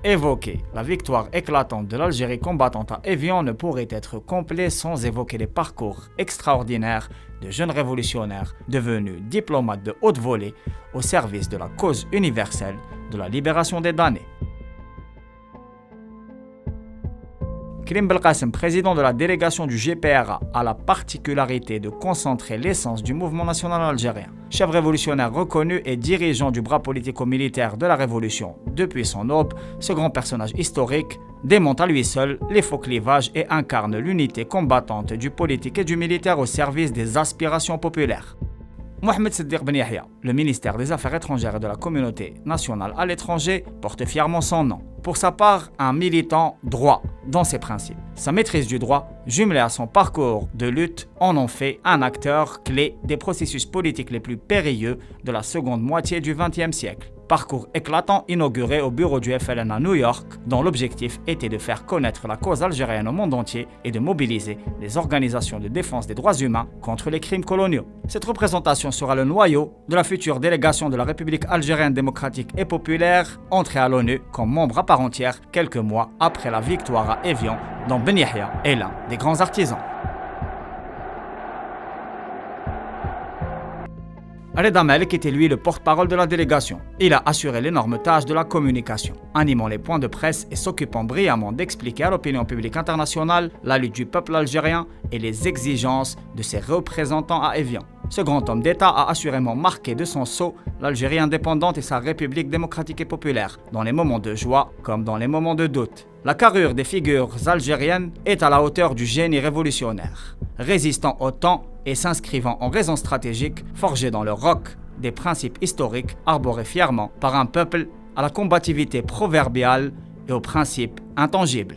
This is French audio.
Évoquer la victoire éclatante de l'Algérie combattante à Évian ne pourrait être complet sans évoquer les parcours extraordinaires de jeunes révolutionnaires devenus diplomates de haute volée au service de la cause universelle de la libération des damnés. Karim Belkacem, président de la délégation du GPRA, a la particularité de concentrer l'essence du mouvement national algérien. Chef révolutionnaire reconnu et dirigeant du bras politico-militaire de la Révolution depuis son aube, ce grand personnage historique démonte à lui seul les faux clivages et incarne l'unité combattante du politique et du militaire au service des aspirations populaires. Mohamed Siddiq Ben Yahya, le ministère des Affaires étrangères et de la communauté nationale à l'étranger, porte fièrement son nom. Pour sa part, un militant droit dans ses principes. Sa maîtrise du droit, jumelée à son parcours de lutte, en ont fait un acteur clé des processus politiques les plus périlleux de la seconde moitié du XXe siècle. Parcours éclatant inauguré au bureau du FLN à New York, dont l'objectif était de faire connaître la cause algérienne au monde entier et de mobiliser les organisations de défense des droits humains contre les crimes coloniaux. Cette représentation sera le noyau de la future délégation de la République algérienne démocratique et populaire, entrée à l'ONU comme membre à part entière quelques mois après la victoire à Évian, dont Ben Yahya est l'un des grands artisans. Reda Malek était lui le porte-parole de la délégation. Il a assuré l'énorme tâche de la communication, animant les points de presse et s'occupant brillamment d'expliquer à l'opinion publique internationale la lutte du peuple algérien et les exigences de ses représentants à Évian. Ce grand homme d'État a assurément marqué de son sceau l'Algérie indépendante et sa République démocratique et populaire, dans les moments de joie comme dans les moments de doute. La carrure des figures algériennes est à la hauteur du génie révolutionnaire, résistant au temps et s'inscrivant en raison stratégique forgée dans le roc des principes historiques arborés fièrement par un peuple à la combativité proverbiale et aux principes intangibles.